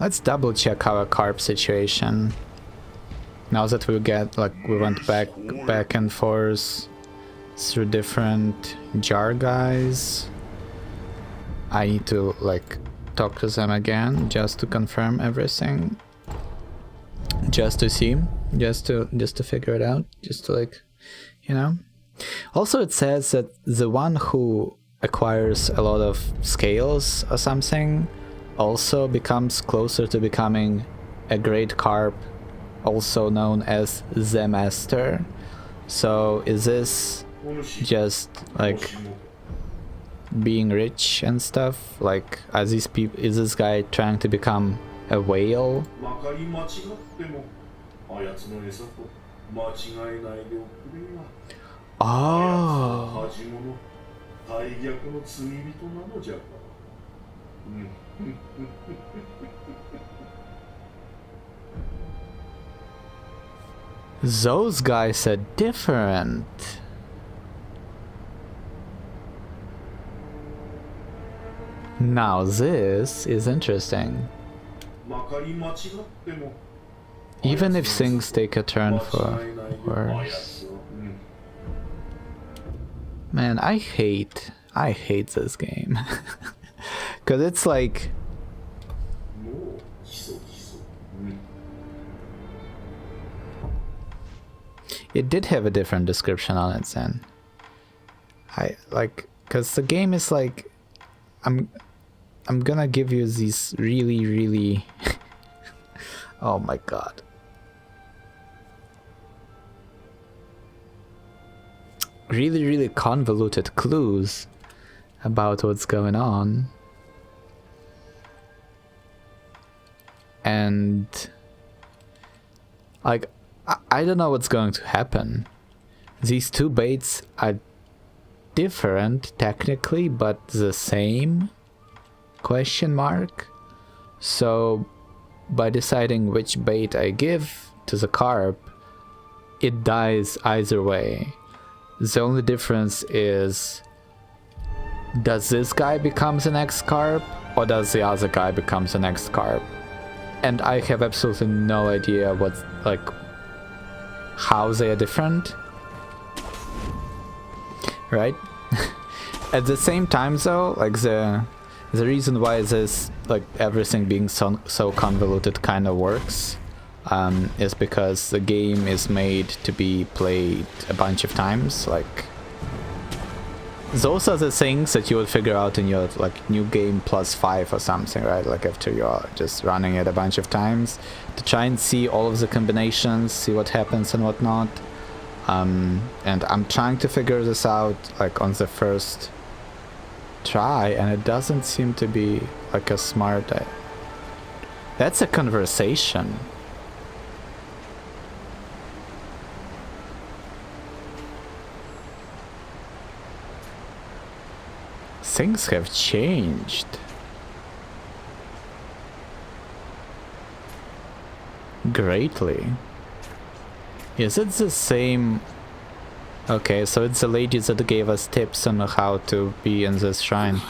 Let's double check our carp situation. Now that we went back and forth through different jar guys, I need to like talk to them again just to confirm everything, just to see, just to figure it out, just to like, you know. Also, it says that the one who acquires a lot of scales or something also becomes closer to becoming a great carp, also known as the master. So is this just like being rich and stuff? Like, are these people, is this guy trying to become a whale? Oh. Those guys are different. Now this is interesting. Even if things take a turn for worse. Man, I hate this game. Cause it's like it did have a different description on it then. I like, cause the game is like, I'm gonna give you these really oh my god. Really convoluted clues about what's going on. And like, I don't know what's going to happen. These two baits are different technically, but the same? Question mark. So by deciding which bait I give to the carp, it dies either way. The only difference is, does this guy become the next carp, or does the other guy become the next carp? And I have absolutely no idea what, like, how they are different. Right? At the same time though, like the reason why this, like, everything being so convoluted kind of works is because the game is made to be played a bunch of times. Like, those are the things that you would figure out in your like new game +5 or something, right? Like after you're just running it a bunch of times to try and see all of the combinations, see what happens and whatnot. And I'm trying to figure this out like on the first try, and it doesn't seem to be like a smart. That's a conversation. Things have changed. Greatly. Is it the same? Okay, so it's the lady that gave us tips on how to be in this shrine.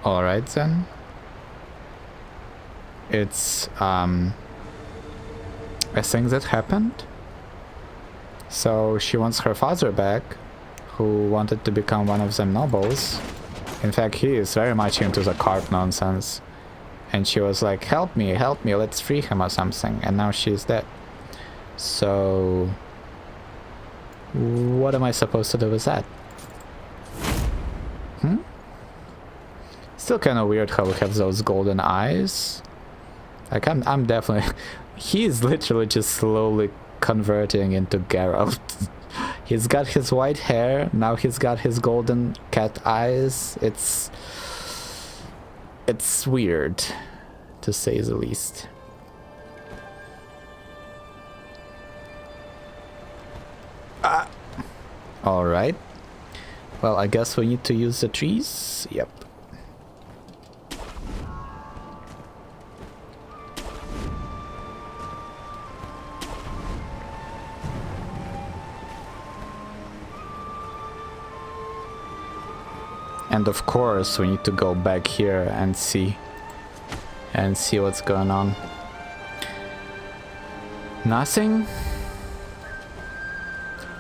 Alright then. It's a thing that happened. So she wants her father back, who wanted to become one of them nobles. In fact, he is very much into the carp nonsense. And she was like, help me, let's free him or something. And now she's dead. So what am I supposed to do with that? Still kind of weird how we have those golden eyes. Like, I'm definitely... He is literally just slowly converting into Geralt. He's got his white hair, now he's got his golden cat eyes. It's it's weird, to say the least. Alright. Well, I guess we need to use the trees. Yep. And of course, we need to go back here and see what's going on. Nothing?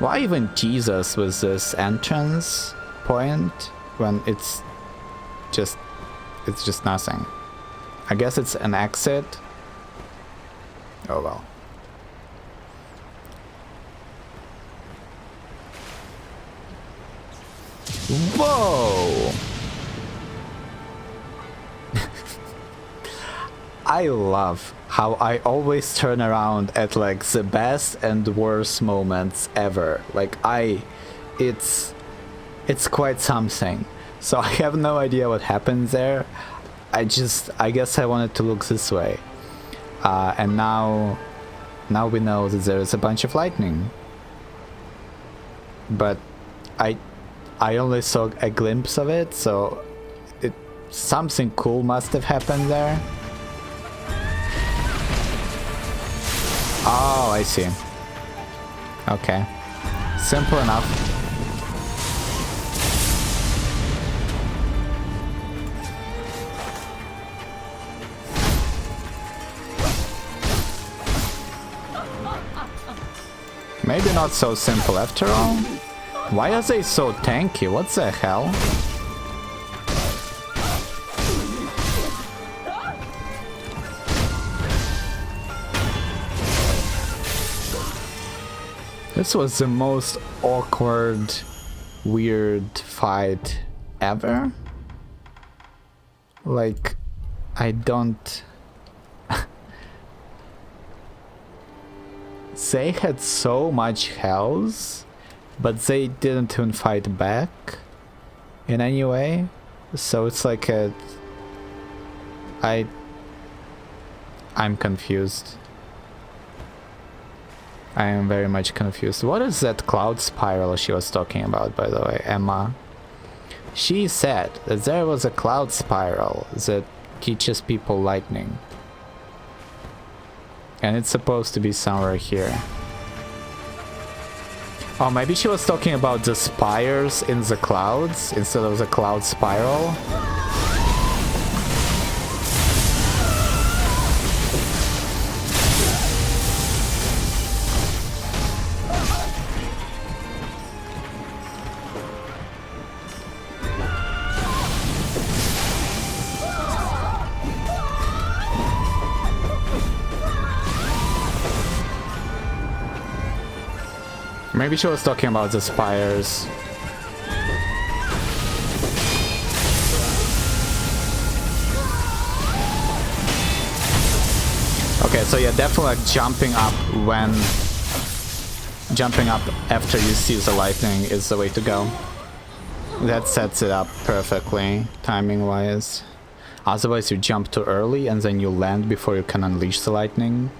Why even Jesus with this entrance point when it's just nothing? I guess it's an exit. Oh well. Whoa! I love how I always turn around at like the best and worst moments ever. Like it's quite something. So I have no idea what happens there. I guess I wanted to look this way. And now we know that there is a bunch of lightning. But I only saw a glimpse of it, so something cool must have happened there. Oh, I see. Okay. Simple enough. Maybe not so simple after all. Why are they so tanky? What the hell? This was the most awkward, weird fight ever. Like, I don't... They had so much health, but they didn't even fight back in any way. So it's like I'm confused. I am very much confused. What is that cloud spiral she was talking about, by the way, Emma? She said that there was a cloud spiral that teaches people lightning. And it's supposed to be somewhere here. Oh, maybe she was talking about the spires in the clouds instead of the cloud spiral. Maybe she was talking about the spires. Okay, so yeah, definitely like jumping up after you see the lightning is the way to go. That sets it up perfectly, timing wise. Otherwise you jump too early and then you land before you can unleash the lightning.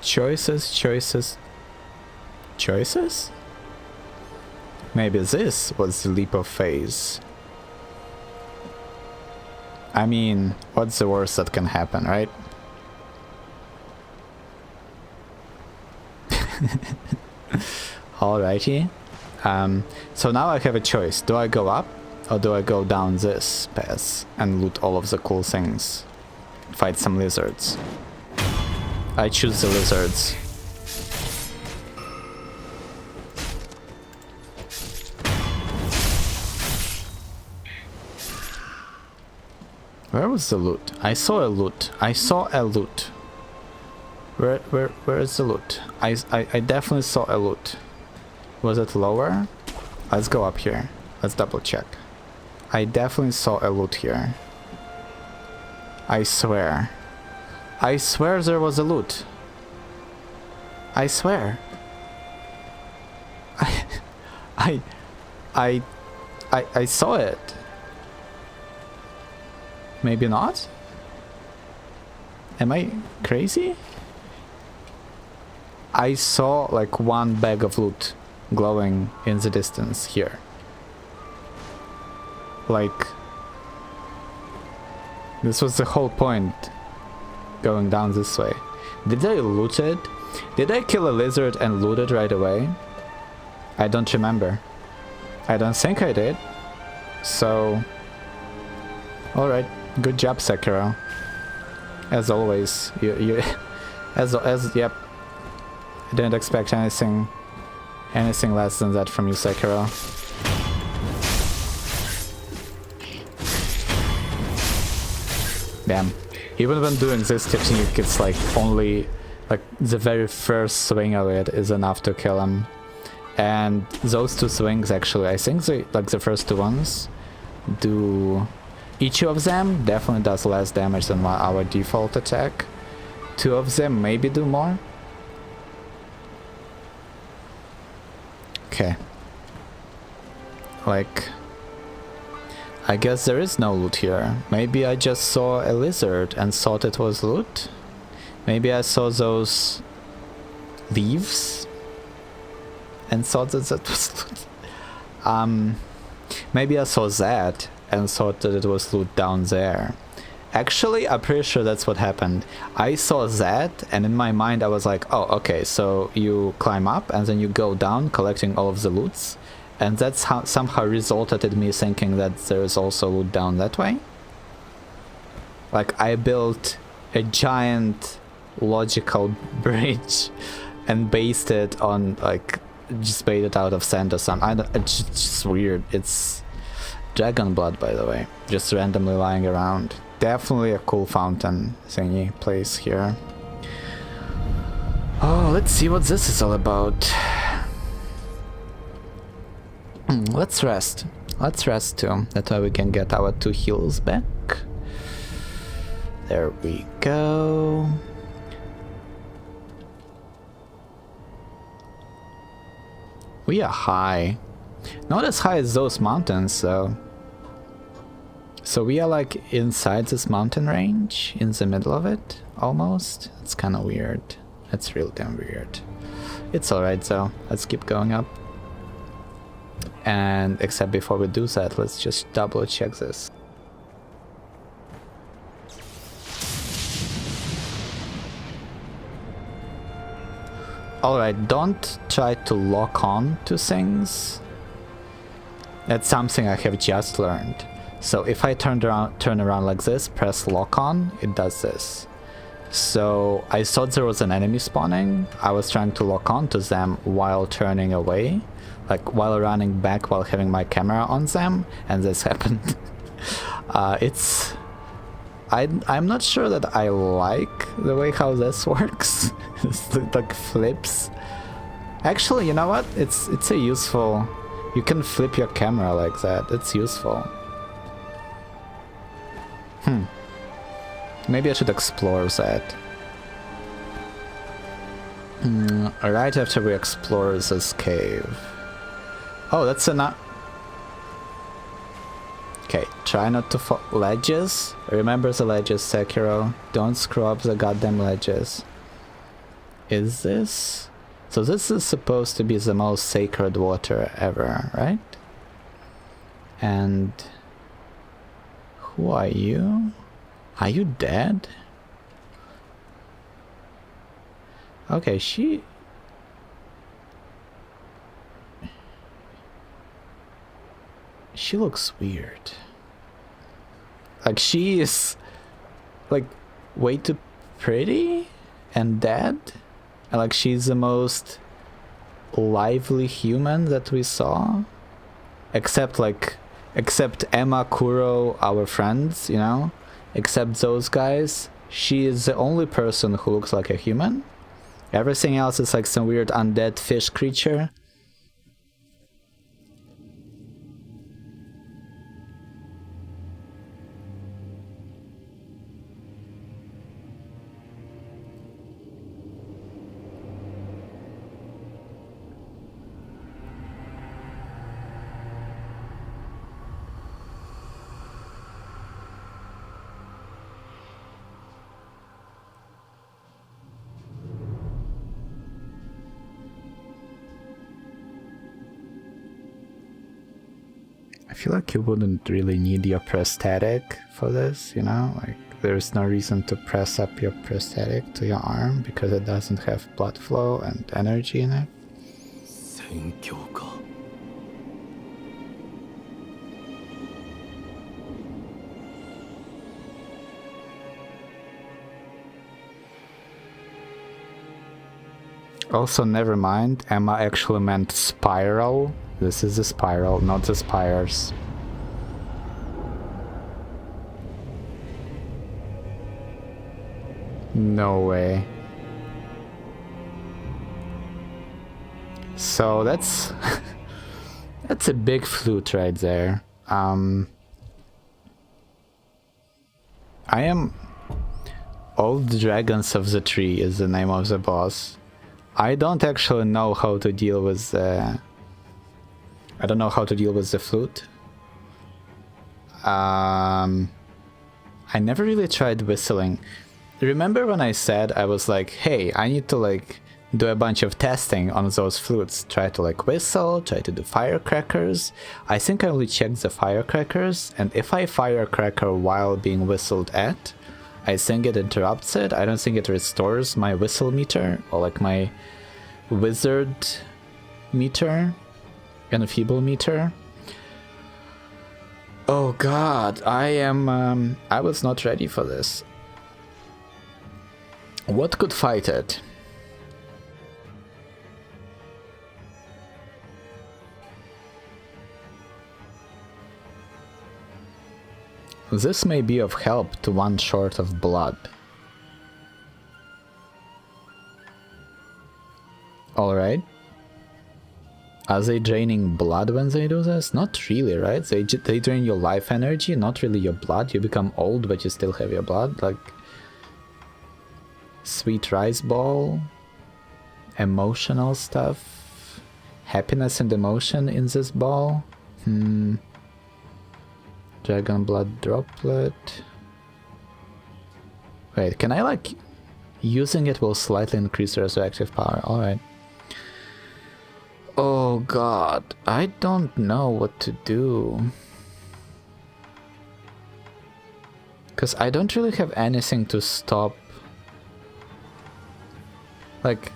Choices? Maybe this was the leap of faith. I mean, what's the worst that can happen, right? Alrighty. So now I have a choice. Do I go up or do I go down this path and loot all of the cool things? Fight some lizards. I choose the lizards. Where was the loot? I saw a loot. Where is the loot? I definitely saw a loot. Was it lower? Let's go up here. Let's double check. I definitely saw a loot here. I swear. I swear there was a loot. I swear. I, I saw it. Maybe not? Am I crazy? I saw like one bag of loot glowing in the distance here. Like, this was the whole point, going down this way. Did I loot it? Did I kill a lizard and loot it right away? I don't remember. I don't think I did. So, alright, good job, Sekiro. As always, you yep. I didn't expect anything less than that from you, Sekiro. Damn. Even when doing this technique, it's like only like the very first swing of it is enough to kill him. And those two swings, actually, I think like the first two ones do, each of them definitely does less damage than our default attack. Two of them maybe do more. Okay. Like, I guess there is no loot here. Maybe I just saw a lizard and thought it was loot. Maybe I saw those leaves and thought that that was loot. Maybe I saw that and thought that it was loot down there. Actually, I'm pretty sure that's what happened. I saw that, and in my mind I was like, oh, okay, so you climb up and then you go down collecting all of the loots. And that's how somehow resulted in me thinking that there is also loot down that way. Like, I built a giant logical bridge and based it on, like, just made it out of sand or something. It's just weird. It's dragon blood, by the way, just randomly lying around. Definitely a cool fountain thingy place here. Oh, let's see what this is all about. Let's rest. Let's rest too. That way we can get our 2 heals back. There we go. We are high. Not as high as those mountains though. So we are like inside this mountain range, in the middle of it, almost. It's kind of weird. It's real damn weird. It's alright though. Let's keep going up. And except before we do that, let's just double check this. Alright, don't try to lock on to things. That's something I have just learned. So if I turn around like this, press lock on, it does this. So I thought there was an enemy spawning. I was trying to lock on to them while turning away. Like while running back while having my camera on them, and this happened. I'm not sure that I like the way how this works. It's like flips. Actually, you know what? It's a useful. You can flip your camera like that. It's useful. Maybe I should explore that. Right after we explore this cave. Oh, that's enough. Okay, try not to fall. Ledges? Remember the ledges, Sekiro. Don't screw up the goddamn ledges. Is this? So this is supposed to be the most sacred water ever, right? And who are you? Are you dead? Okay, she looks weird. Like, she is like way too pretty and dead. And like, she's the most lively human that we saw. Except Emma, Kuro, our friends, you know? Except those guys. She is the only person who looks like a human. Everything else is like some weird undead fish creature. I feel like you wouldn't really need your prosthetic for this, you know? Like, there's no reason to press up your prosthetic to your arm because it doesn't have blood flow and energy in it. Also, never mind, Emma actually meant spiral. This is the spiral, not the spires. No way. So that's that's a big flute right there. I am Old Dragons of the Tree is the name of the boss. I don't actually know how to deal with I don't know how to deal with the flute. I never really tried whistling. Remember when I said I was like, hey, I need to like do a bunch of testing on those flutes, try to like whistle, try to do firecrackers. I think I only checked the firecrackers, and if I firecracker while being whistled at, I think it interrupts it. I don't think it restores my whistle meter or like my wizard meter and feeble meter. Oh god, I was not ready for this. What could fight it? This may be of help to one short of blood. Alright. Are they draining blood when they do this? Not really, right? They drain your life energy, not really your blood. You become old, but you still have your blood. Like, sweet rice ball, emotional stuff, happiness and emotion in this ball. Dragon blood droplet. Wait, can I like... Using it will slightly increase the resurrective power. Alright. Oh god, I don't know what to do. Because I don't really have anything to stop. Like,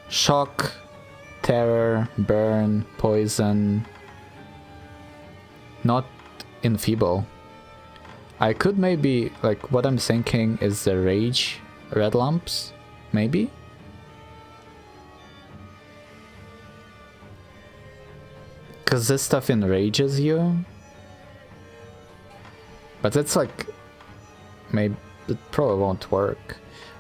shock, terror, burn, poison. Not enfeeble. I could maybe, like, what I'm thinking is the rage red lumps, maybe? Because this stuff enrages you. But that's like, maybe, it probably won't work.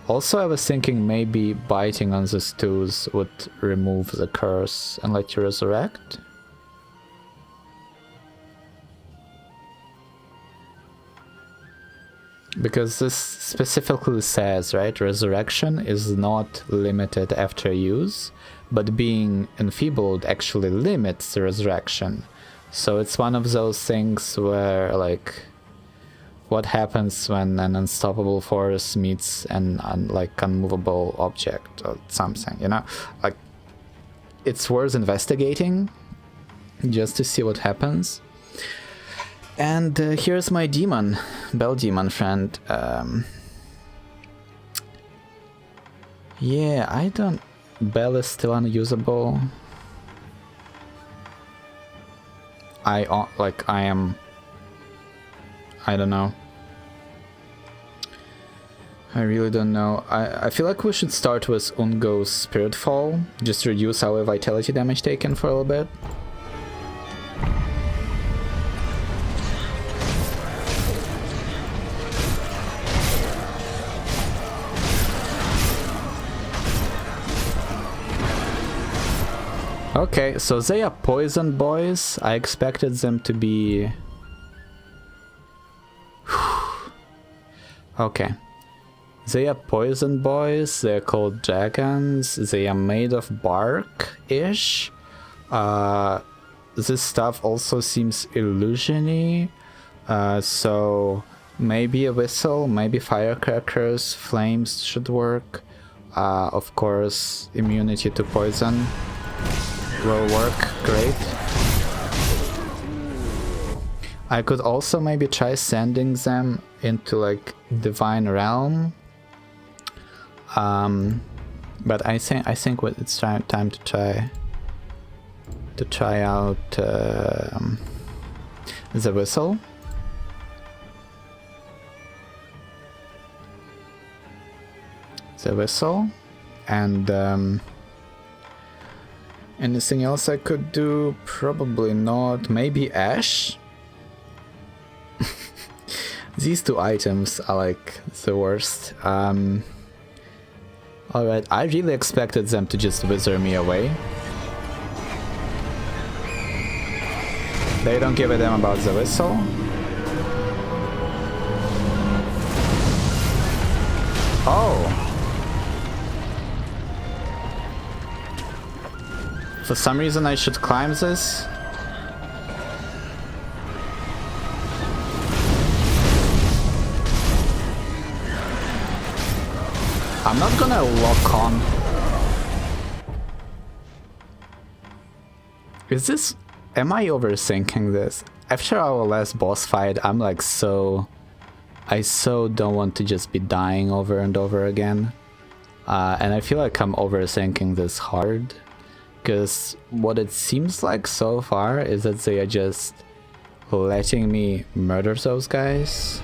Also, I was thinking maybe biting on the stews would remove the curse and let you resurrect. Because this specifically says, right, resurrection is not limited after use, but being enfeebled actually limits the resurrection. So it's one of those things where, like, what happens when an unstoppable force meets an unmovable object or something, you know? Like, it's worth investigating just to see what happens. And here's my demon, Bell Demon friend. Yeah, I don't... Bell is still unusable. I don't know. I really don't know. I feel like we should start with Ungo's Spirit Fall. Just reduce our vitality damage taken for a little bit. Okay, so they are poison boys. I expected them to be... Okay. They are poison boys, they're called dragons, they are made of bark-ish. This stuff also seems illusion-y. So maybe a whistle, maybe firecrackers, flames should work. Of course, immunity to poison will work great. I could also maybe try sending them into like Divine Realm. But I think it's time to try out the whistle. The whistle, and anything else I could do? Probably not. Maybe Ash. These two items are like the worst. Alright, I really expected them to just wither me away. They don't give a damn about the whistle. Oh! For some reason I should climb this. I'm not gonna lock on. Is this... Am I overthinking this? After our last boss fight, I'm like I so don't want to just be dying over and over again. And I feel like I'm overthinking this hard. Because what it seems like so far is that they are just letting me murder those guys.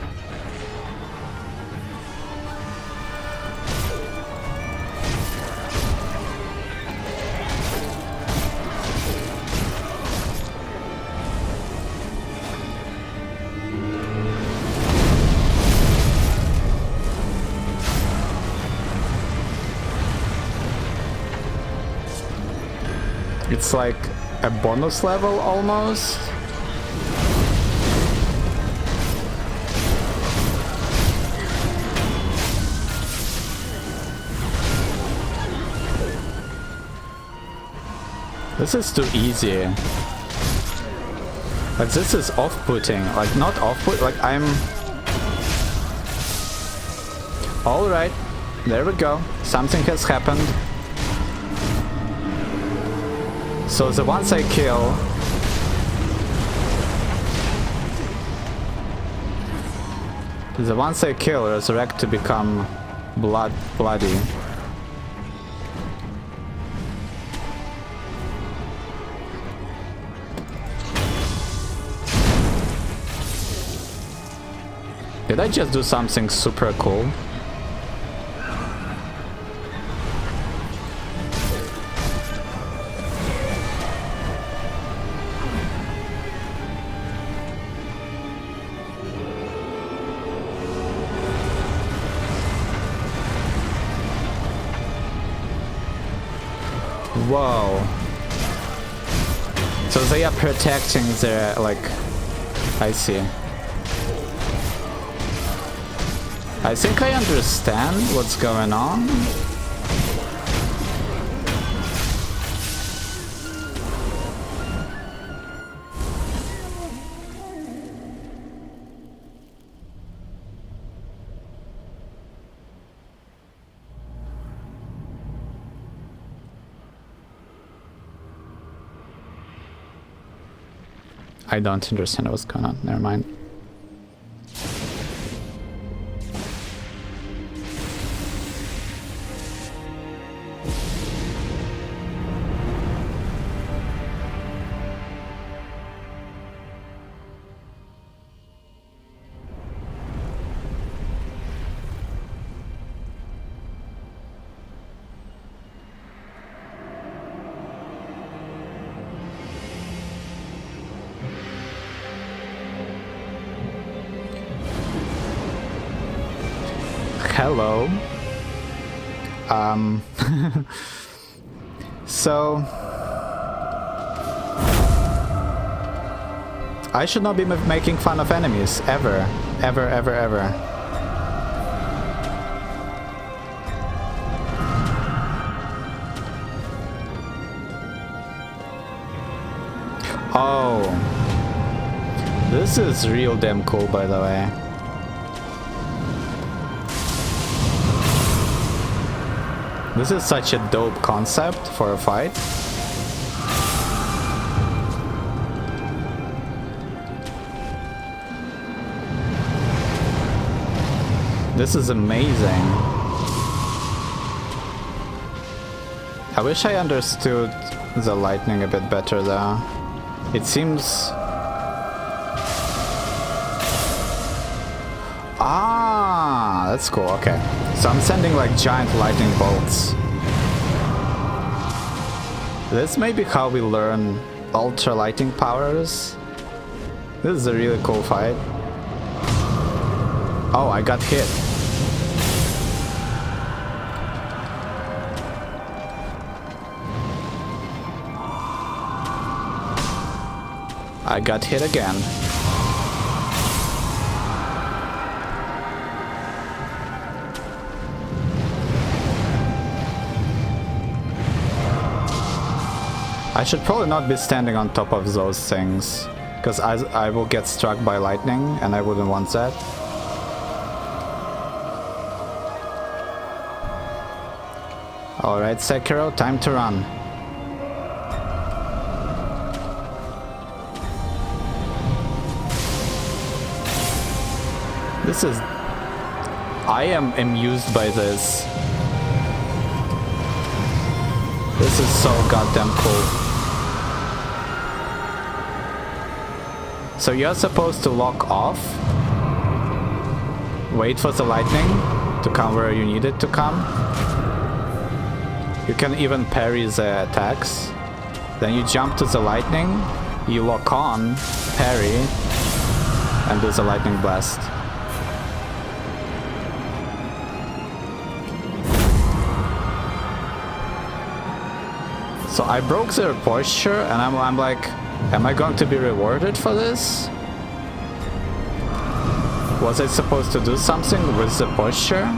It's like a bonus level almost. This is too easy. Like this is off-putting. Like not off-put, like I'm... Alright, there we go. Something has happened. So the ones I kill... The ones I kill resurrect to become bloody. Did I just do something super cool? Whoa. So they are protecting their, like... I see. I think I understand what's going on. I don't understand what's going on. Never mind. Hello. So I should not be making fun of enemies ever, ever, ever, ever. Oh, this is real damn cool, by the way. This is such a dope concept for a fight. This is amazing. I wish I understood the lightning a bit better though. It seems... Ah, that's cool, okay. So I'm sending like giant lightning bolts. This may be how we learn ultra lightning powers. This is a really cool fight. Oh, I got hit. I got hit again. I should probably not be standing on top of those things, because I will get struck by lightning and I wouldn't want that. Alright, Sekiro, time to run. This is... I am amused by this. This is so goddamn cool. So you're supposed to lock off, wait for the lightning to come where you need it to come. You can even parry the attacks. Then you jump to the lightning, you lock on, parry, and do the lightning blast. So I broke their posture and I'm like, am I going to be rewarded for this? Was I supposed to do something with the posture?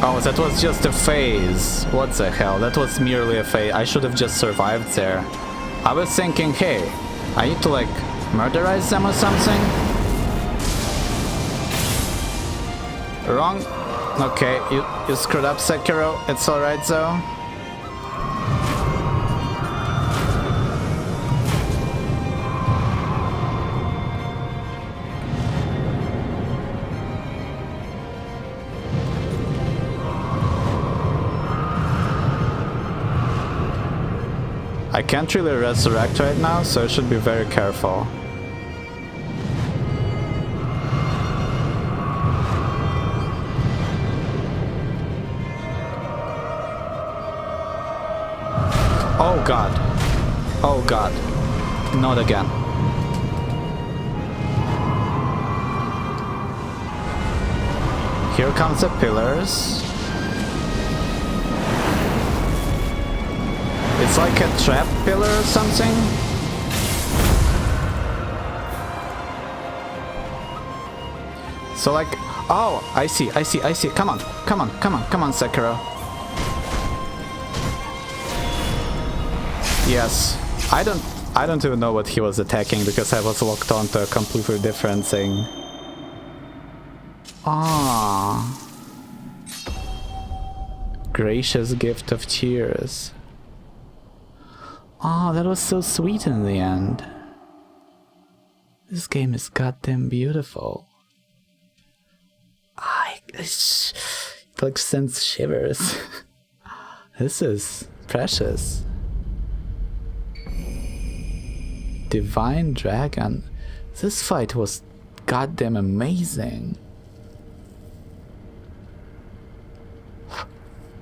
Oh, that was just a phase. What the hell? That was merely a phase. I should have just survived there. I was thinking, hey, I need to like murderize them or something? Wrong. Okay, you screwed up, Sekiro. It's alright though. I can't really resurrect right now, so I should be very careful. Oh god. Oh god. Not again. Here comes the pillars. It's like a trap pillar or something. So like, oh, I see. Come on, Sekiro. Yes, I don't even know what he was attacking because I was locked onto a completely different thing. Ah, gracious gift of tears. Oh, that was so sweet in the end. This game is goddamn beautiful. It like sends shivers. This is precious. Divine Dragon. This fight was goddamn amazing.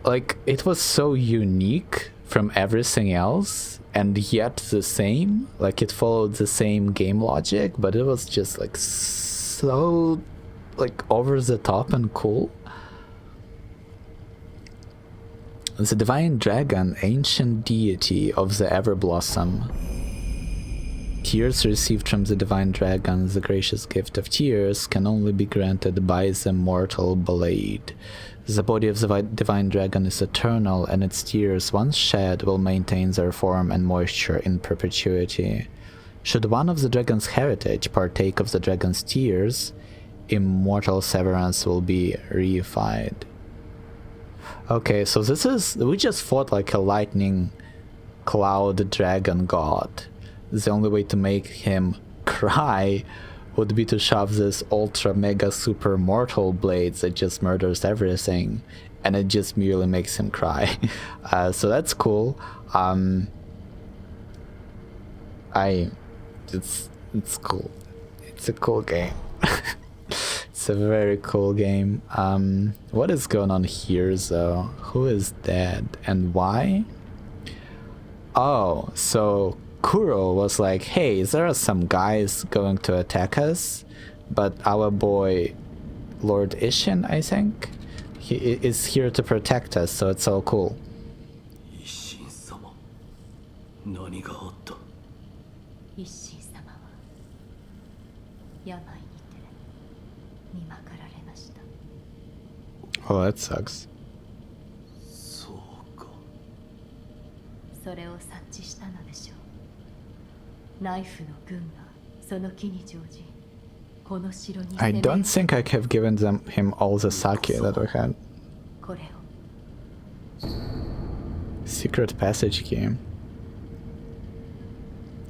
Like, it was so unique from everything else, and yet the same. Like, it followed the same game logic, but it was just like so like over the top and cool. The Divine Dragon, ancient deity of the Everblossom. Tears received from the Divine Dragons, the gracious gift of tears, can only be granted by the mortal blade. The body of the Divine Dragon is eternal, and its tears, once shed, will maintain their form and moisture in perpetuity. Should one of the dragon's heritage partake of the dragon's tears, immortal severance will be reified. Okay, so this is... we just fought like a lightning cloud dragon god. The only way to make him cry would be to shove this ultra mega super mortal blade that just murders everything, and it just merely makes him cry. So that's cool. It's cool. It's a cool game. It's a very cool game. What is going on here though? Who is dead and why? Oh, so Kuro was like, hey, there are some guys going to attack us, but our boy Lord Ishin, I think, he is here to protect us, so it's all cool. Oh, that sucks. それを察知したのでしょう。ナイフの軍がその木に乗じ、この城に I don't think I have given him all the sake that we had. これを Secret passage key.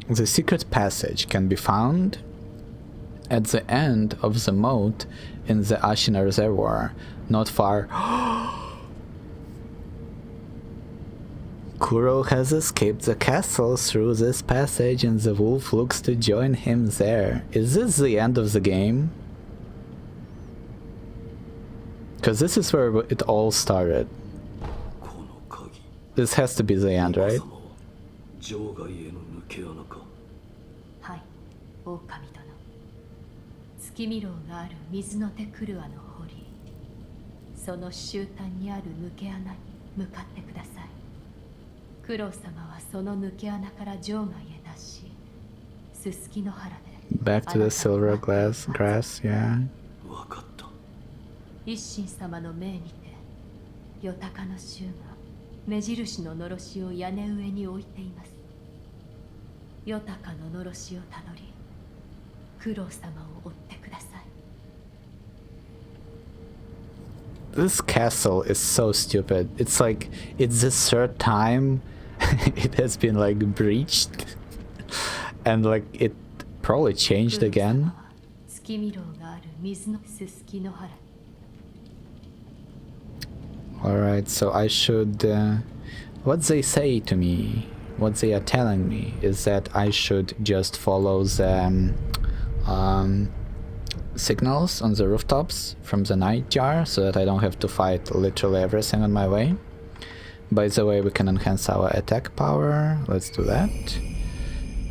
The secret passage can be found at the end of the moat in the Ashina Reservoir, not far. Kuro has escaped the castle through this passage, and the wolf looks to join him there. Is this the end of the game? Because this is where it all started. This has to be the end, right? はい、狼殿。月見楼がある水の手クルアの堀、その終端にある抜け穴に向かってください。クロウ様はその抜け穴から城外へ出し、ススキの原で Back to the silver grass, yeah. 一心様の命にて、ヨタカの衆が目印ののろしを屋根上に置いています。ヨタカののろしをたどり、クロウ様を追ってください。This castle is so stupid. It's like, it's the third time it has been like breached. And like, it probably changed again. Alright, so I should... what they say to me, what they are telling me, is that I should just follow the signals on the rooftops from the nightjar, so that I don't have to fight literally everything on my way. By the way, we can enhance our attack power. Let's do that.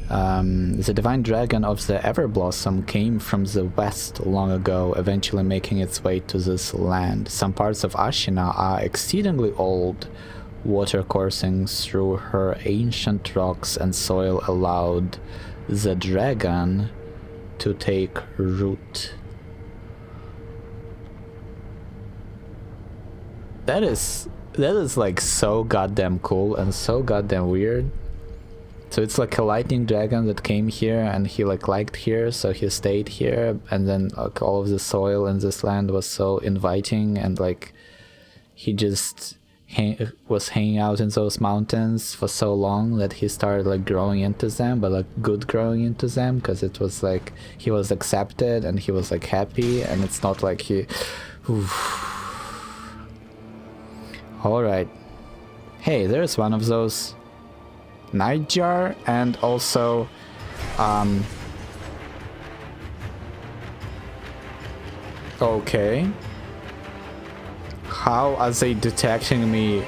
The Divine Dragon of the Everblossom came from the west long ago, eventually making its way to this land. Some parts of Ashina are exceedingly old. Water coursing through her ancient rocks and soil allowed the dragon to take root. That is like so goddamn cool and so goddamn weird. So it's like a lightning dragon that came here and he like liked here, so he stayed here, and then like all of the soil in this land was so inviting, and like he just was hanging out in those mountains for so long that he started like growing into them, but like good growing into them, because it was like he was accepted and he was like happy, and it's not like he... Alright. Hey, there's one of those nightjar, and also okay. How are they detecting me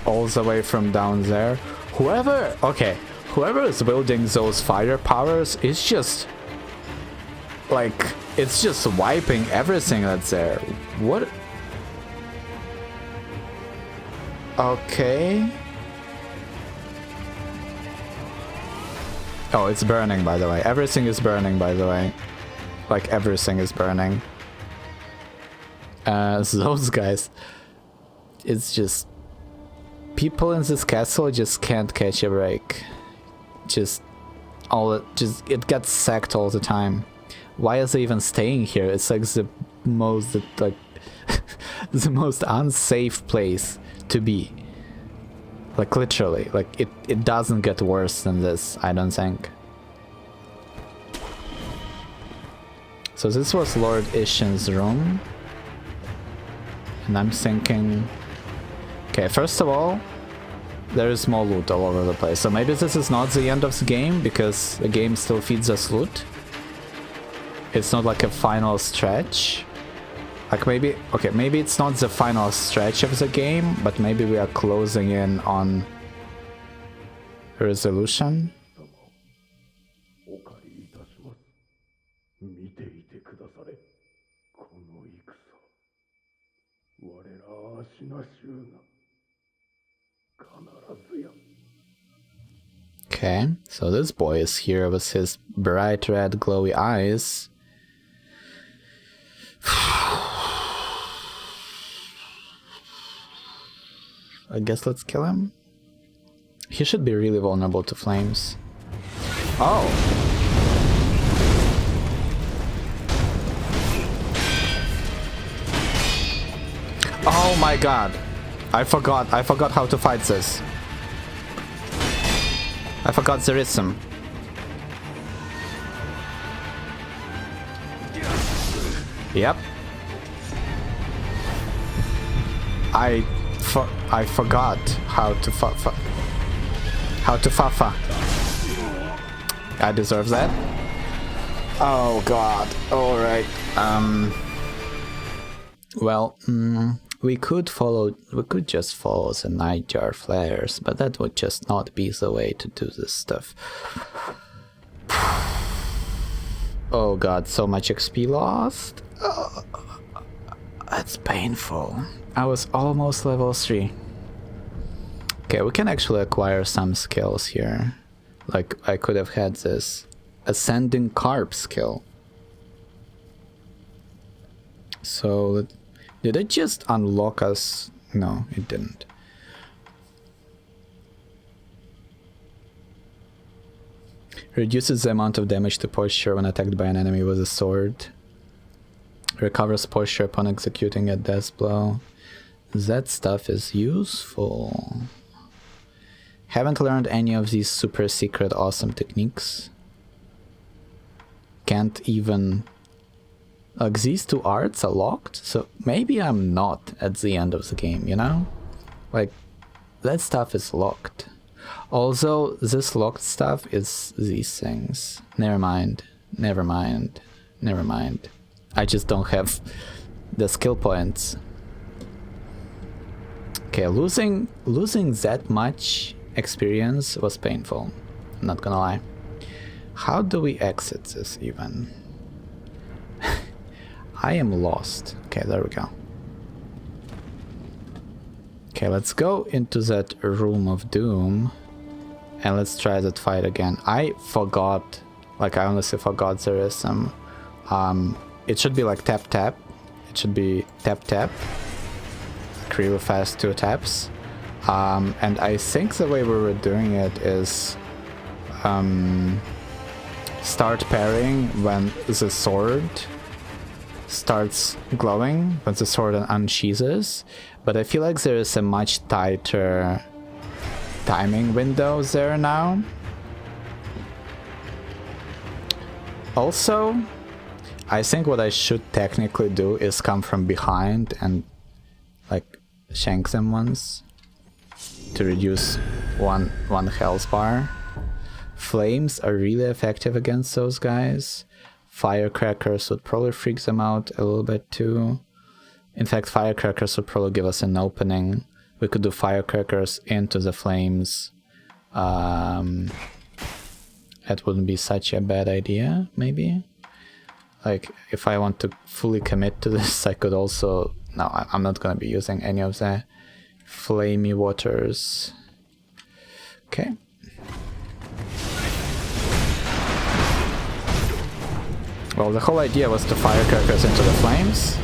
all the way from down there? Whoever is building those fire powers is just like, it's just wiping everything that's there. What? Okay. Oh, it's burning, by the way. Everything is burning, by the way. Like, everything is burning. Those guys... It's just... People in this castle just can't catch a break. It gets sacked all the time. Why is they even staying here? It's like the most, like... the most unsafe place to be. Like, literally. Like, it doesn't get worse than this, I don't think. So this was Lord Ishin's room. And I'm thinking... Okay, first of all, there is more loot all over the place. So maybe this is not the end of the game, because the game still feeds us loot. It's not like a final stretch. Like maybe... Okay, maybe it's not the final stretch of the game, but maybe we are closing in on resolution. Okay, so this boy is here with his bright red glowy eyes. I guess let's kill him. He should be really vulnerable to flames. Oh! Oh my god! I forgot how to fight this. I forgot the rhythm. Yep. I forgot how to fafa. I deserve that. Oh god. Alright. Well, we could just follow the nightjar flares, but that would just not be the way to do this stuff. Oh god, so much XP lost. Oh, that's painful. I was almost level 3. Okay, we can actually acquire some skills here. Like, I could have had this ascending carp skill. So, did it just unlock us? No, it didn't. Reduces the amount of damage to posture when attacked by an enemy with a sword. Recovers posture upon executing a death blow. That stuff is useful. Haven't learned any of these super secret awesome techniques. Can't even... Like, these two arts are locked, so maybe I'm not at the end of the game, you know? Like, that stuff is locked. Also, this locked stuff is these things. Never mind. Never mind. Never mind. I just don't have the skill points. Okay, losing that much experience was painful. I'm not gonna lie. How do we exit this even? I am lost. Okay, there we go. Okay, let's go into that room of doom. And let's try that fight again. I forgot. Like, I honestly forgot there is some... it should be like tap tap. It should be tap tap. Like really fast 2 taps. And I think the way we were doing it is... start parrying when the sword starts glowing, when the sword unsheathes. But I feel like there is a much tighter timing window there now. Also, I think what I should technically do is come from behind and like shank them once to reduce one health bar. Flames are really effective against those guys. Firecrackers would probably freak them out a little bit too. In fact, firecrackers would probably give us an opening. We could do firecrackers into the flames. That wouldn't be such a bad idea, maybe. Like, if I want to fully commit to this, I could also... No, I'm not gonna be using any of the flamey waters. Okay. Well, the whole idea was to fire characters into the flames,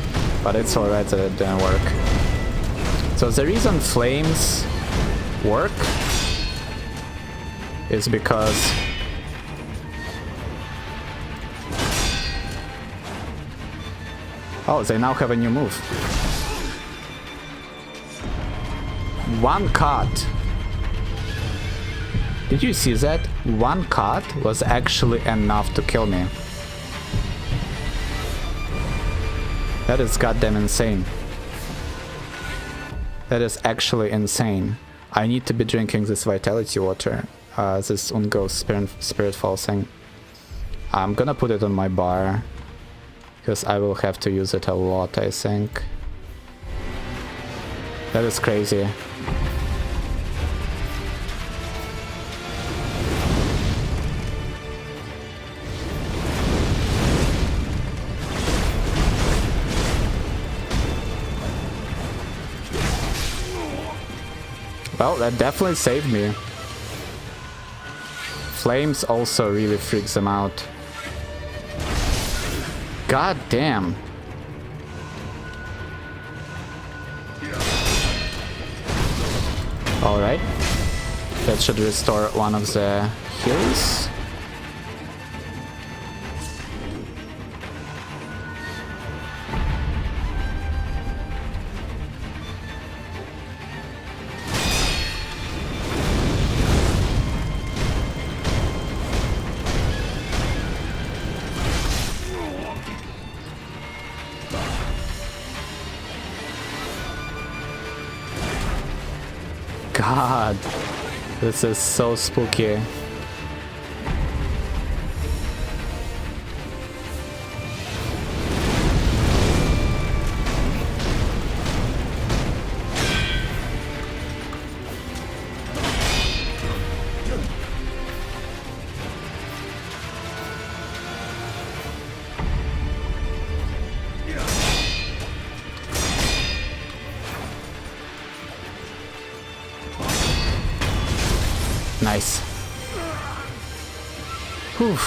but it's alright that it didn't work. So the reason flames work is because oh, they now have a new move. One cut. Did you see that? One cut was actually enough to kill me. That is goddamn insane. That is actually insane. I need to be drinking this vitality water. This Ungo Spiritfall thing. I'm gonna put it on my bar. Because I will have to use it a lot, I think. That is crazy. Well, that definitely saved me. Flames also really freaks them out. God damn. Alright. That should restore one of the heals. God, this is so spooky. Nice. Whew.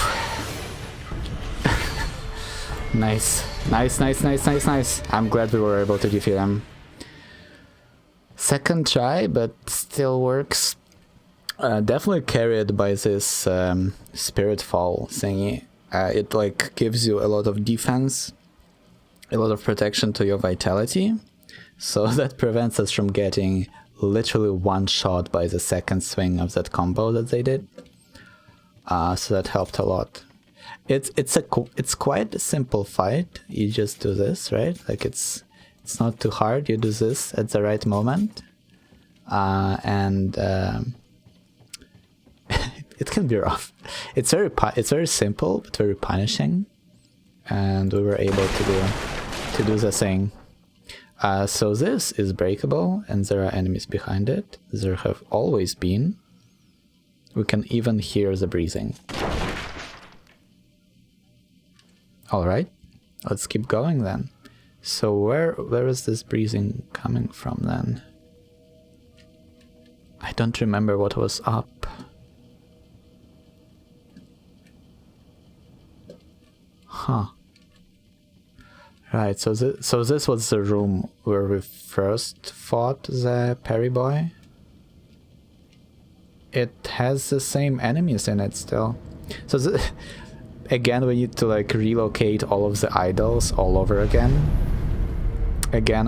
Nice. Nice. I'm glad we were able to defeat him. Second try, but still works. Definitely carried by this Spiritfall thingy. It like gives you a lot of defense, a lot of protection to your vitality. So that prevents us from getting literally one shot by the second swing of that combo that they did. So that helped a lot. It's quite a simple fight. You just do this, right? Like it's not too hard. You do this at the right moment, and it can be rough. It's very simple but very punishing, and we were able to do the thing. So this is breakable, and there are enemies behind it. There have always been. We can even hear the breathing. Alright, let's keep going then. So where is this breathing coming from then? I don't remember what was up. Huh. Right, so this was the room where we first fought the Perry boy. It has the same enemies in it still. So again, we need to like relocate all of the idols all over again.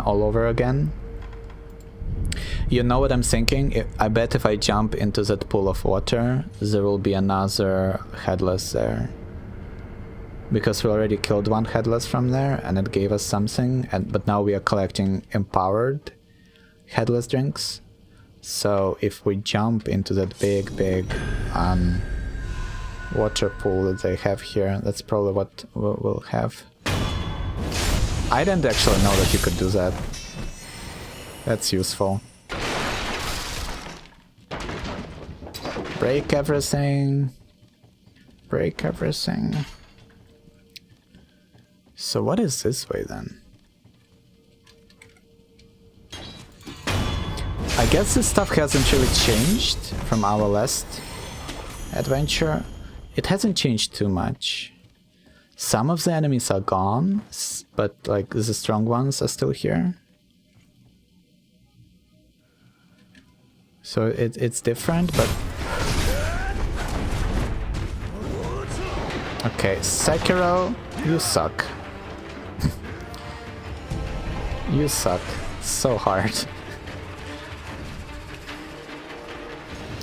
All over again. You know what I'm thinking? I bet if I jump into that pool of water, there will be another headless there. Because we already killed one headless from there, and it gave us something, but now we are collecting empowered headless drinks. So if we jump into that big water pool that they have here, that's probably what we'll have. I didn't actually know that you could do that. That's useful. Break everything. Break everything. So what is this way then? I guess this stuff hasn't really changed from our last adventure. It hasn't changed too much. Some of the enemies are gone, but like the strong ones are still here. So it's different, but... Okay, Sekiro, you suck. You suck so hard.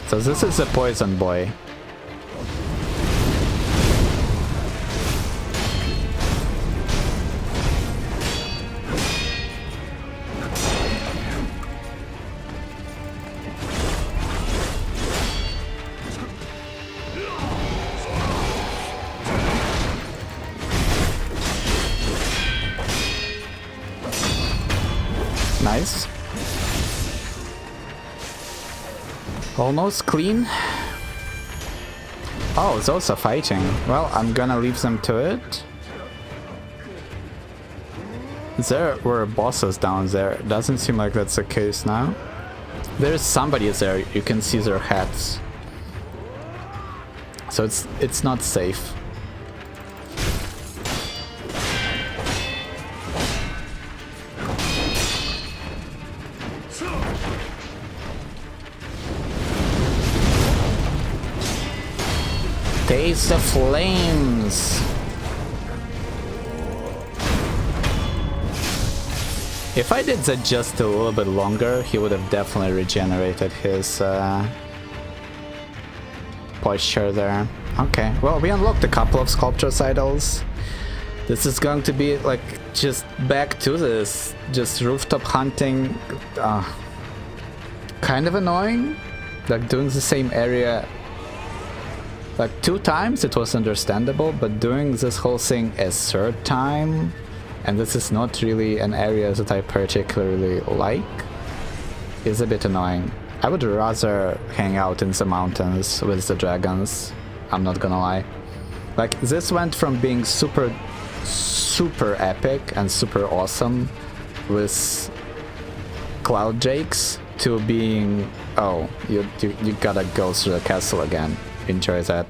So this is a poison boy. Nice. Almost clean. Oh, those are fighting. Well, I'm gonna leave them to it. There were bosses down there. Doesn't seem like that's the case now. There's somebody there. You can see their hats. So it's not safe. Taste the flames! If I did that just a little bit longer, he would have definitely regenerated his posture there. Okay, well, we unlocked a couple of sculptures idols. This is going to be like just back to this, just rooftop hunting. Kind of annoying, like doing the same area like 2 times it was understandable, but doing this whole thing a 3rd time, and this is not really an area that I particularly like, is a bit annoying. I would rather hang out in the mountains with the dragons, I'm not gonna lie. Like, this went from being super epic and super awesome with Cloud Drakes to being, oh, you gotta go through the castle again. Enjoy that.